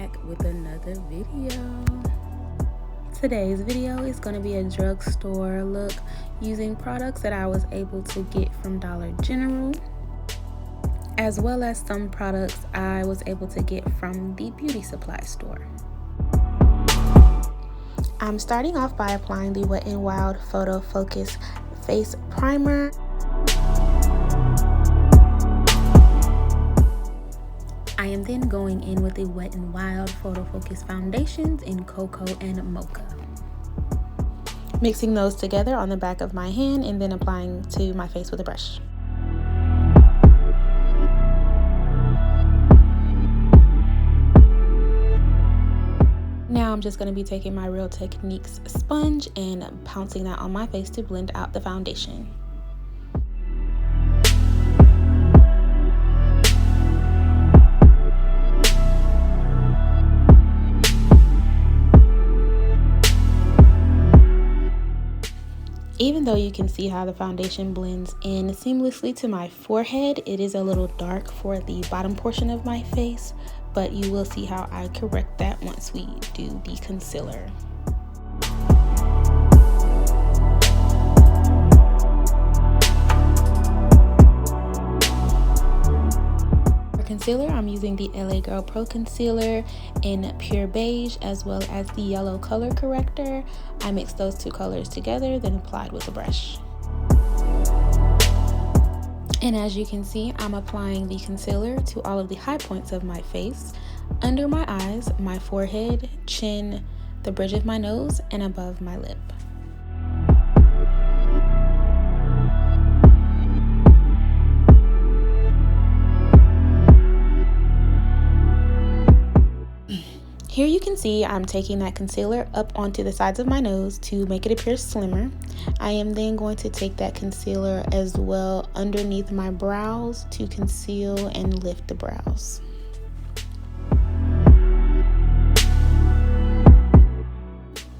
back with another video. Today's video is going to be a drugstore look using products that I was able to get from Dollar General, as well as some products I was able to get from the beauty supply store. I'm starting off by applying the Wet n Wild Photo Focus Face Primer. I am then going in with the Wet n Wild Photo Focus foundations in Cocoa and Mocha. Mixing those together on the back of my hand and then applying to my face with a brush. Now I'm just going to be taking my Real Techniques sponge and pouncing that on my face to blend out the foundation. Even though you can see how the foundation blends in seamlessly to my forehead, it is a little dark for the bottom portion of my face, but you will see how I correct that once we do the concealer. For concealer, I'm using the LA Girl Pro Concealer in Pure Beige as well as the yellow color corrector. I mixed those two colors together, then applied with a brush. And as you can see, I'm applying the concealer to all of the high points of my face, under my eyes, my forehead, chin, the bridge of my nose, and above my lip. Here you can see I'm taking that concealer up onto the sides of my nose to make it appear slimmer. I am then going to take that concealer as well underneath my brows to conceal and lift the brows.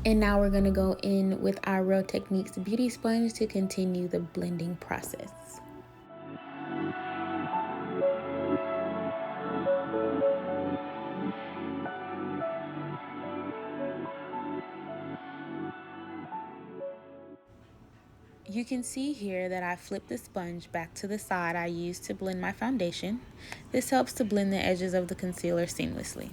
And now we're going to go in with our Real Techniques beauty sponge to continue the blending process. You can see here that I flipped the sponge back to the side I used to blend my foundation. This helps to blend the edges of the concealer seamlessly.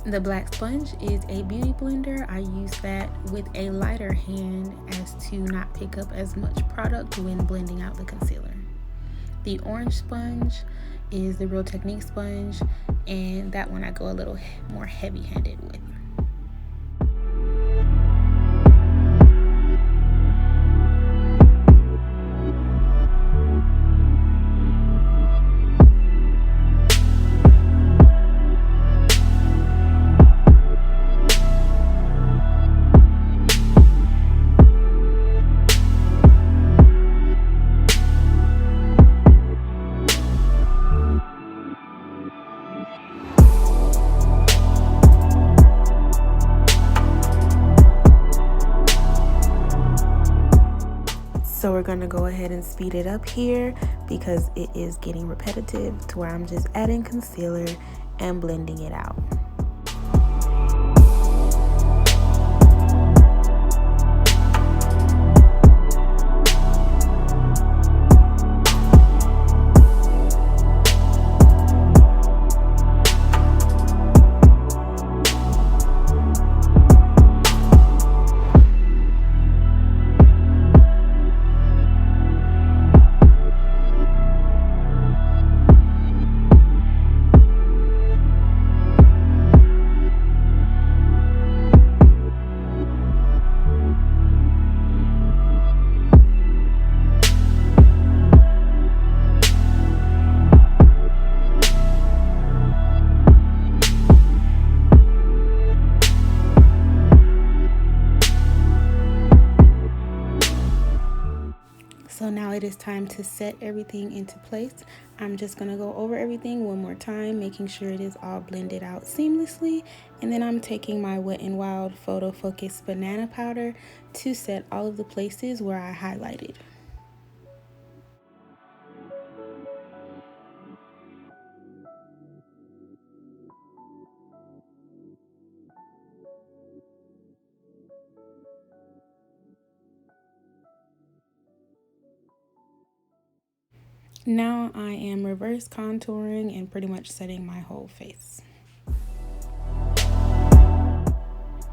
The black sponge is a beauty blender. I use that with a lighter hand as to not pick up as much product when blending out the concealer. The orange sponge is the Real Techniques sponge, and that one I go a little more heavy-handed with. So we're gonna go ahead and speed it up here because it is getting repetitive to where I'm just adding concealer and blending it out. now it is time to set everything into place. I'm just going to go over everything one more time, making sure it is all blended out seamlessly. And then I'm taking my Wet n Wild Photo Focus Banana Powder to set all of the places where I highlighted. Now I am reverse contouring and pretty much setting my whole face.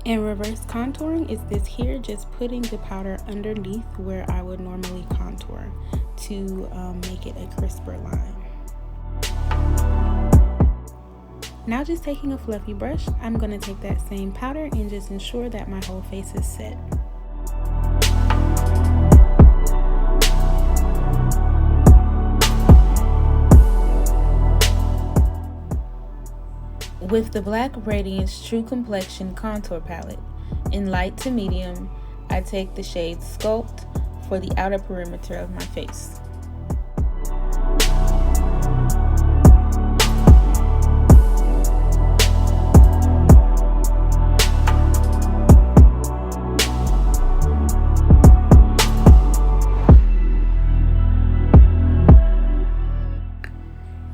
And reverse contouring is this here, just putting the powder underneath where I would normally contour to make it a crisper line. Now just taking a fluffy brush, I'm going to take that same powder and just ensure that my whole face is set. With the Black Radiance True Complexion Contour Palette, in light to medium, I take the shade Sculpt for the outer perimeter of my face.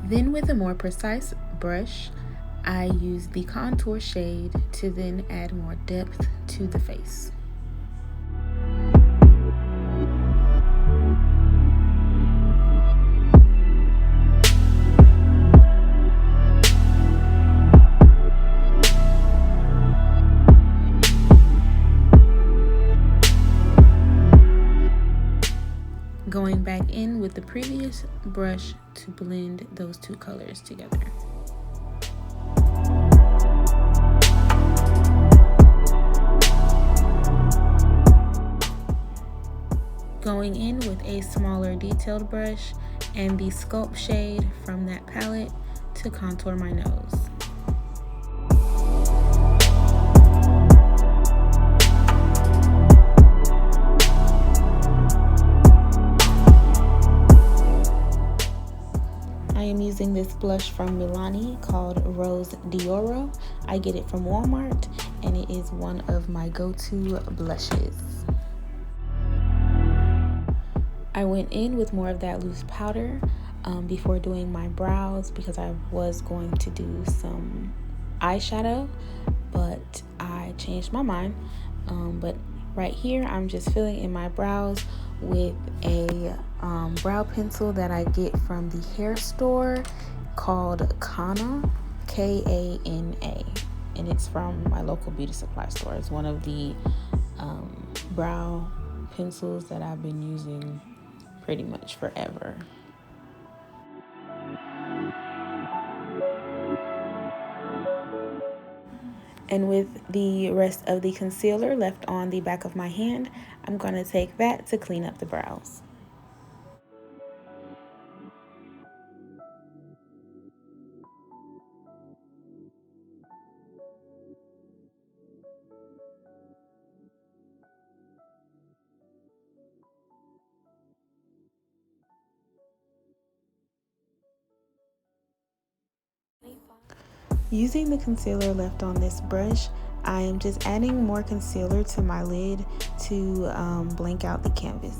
Then with a more precise brush, I use the contour shade to then add more depth to the face. Going back in with the previous brush to blend those two colors together. Going in with a smaller detailed brush and the Sculpt shade from that palette to contour my nose. I am using this blush from Milani called Rose d'Oro. I get it from Walmart and it is one of my go-to blushes. I went in with more of that loose powder before doing my brows because I was going to do some eyeshadow, but I changed my mind. But right here, I'm just filling in my brows with a brow pencil that I get from the hair store called Kana, K-A-N-A, and it's from my local beauty supply store. It's one of the brow pencils that I've been using pretty much forever. And with the rest of the concealer left on the back of my hand, I'm going to take that to clean up the brows. Using the concealer left on this brush, I am just adding more concealer to my lid to blank out the canvas.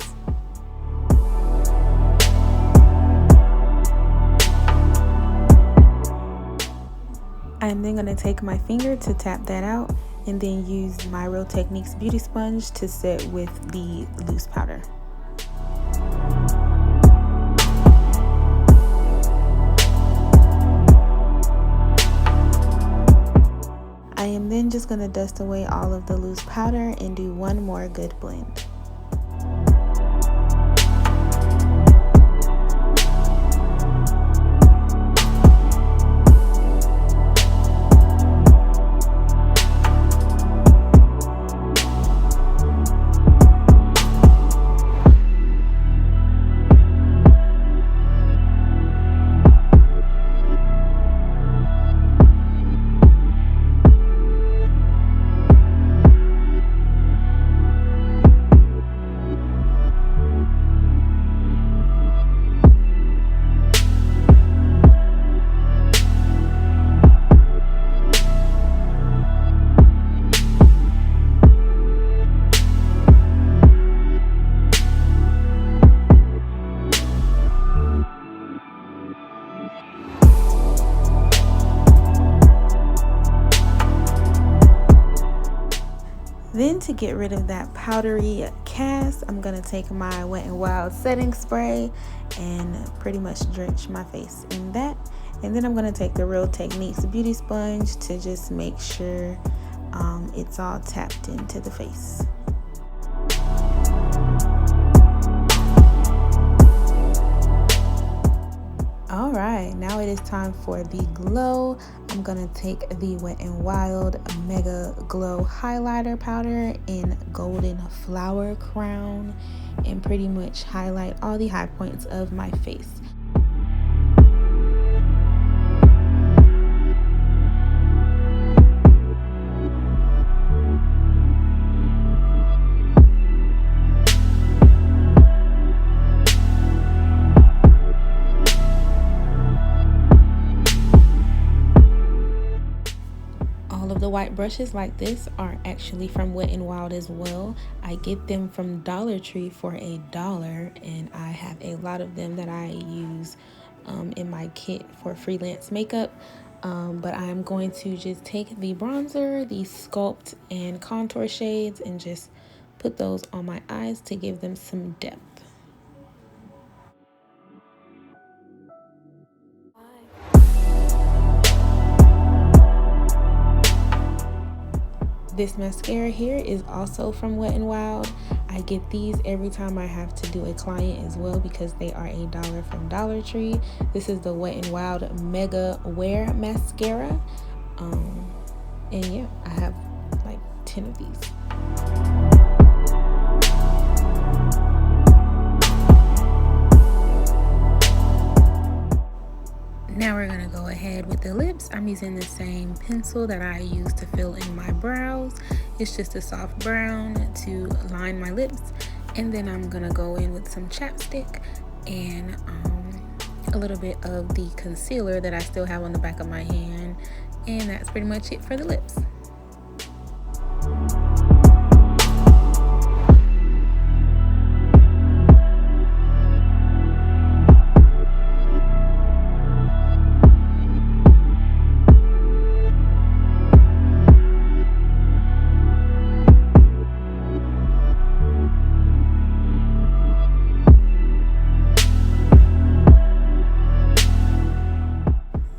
I'm then going to take my finger to tap that out and then use my Real Techniques beauty sponge to set with the loose powder. I am then just going to dust away all of the loose powder and do one more good blend. Then to get rid of that powdery cast, I'm gonna take my Wet n Wild setting spray and pretty much drench my face in that. And then I'm gonna take the Real Techniques beauty sponge to just make sure it's all tapped into the face. Alright, now it is time for the glow. I'm gonna take the Wet n Wild Mega Glow Highlighter Powder in Golden Flower Crown and pretty much highlight all the high points of my face. The white brushes like this are actually from Wet n Wild as well. I get them from Dollar Tree for $1, and I have a lot of them that I use in my kit for freelance makeup. But I'm going to just take the bronzer, the Sculpt and Contour shades, and just put those on my eyes to give them some depth. This mascara here is also from Wet n Wild. I get these every time I have to do a client as well because they are $1 from Dollar Tree. This is the Wet n Wild Mega Wear Mascara. And yeah, I have like 10 of these. Now we're gonna go ahead with the lips. I'm using the same pencil that I use to fill in my brows. It's just a soft brown to line my lips. And then I'm gonna go in with some chapstick and a little bit of the concealer that I still have on the back of my hand. And that's pretty much it for the lips.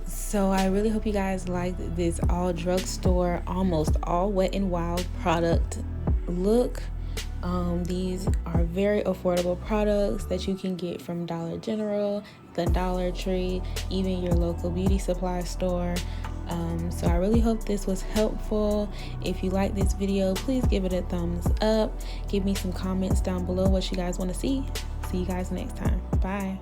So I really hope you guys liked this all drugstore, almost all Wet n Wild product look. These are very affordable products that you can get from Dollar General, the Dollar Tree, even your local beauty supply store. So I really hope this was helpful. If you like this video, please give it a thumbs up. Give me some comments down below what you guys want to see. See you guys next time. Bye.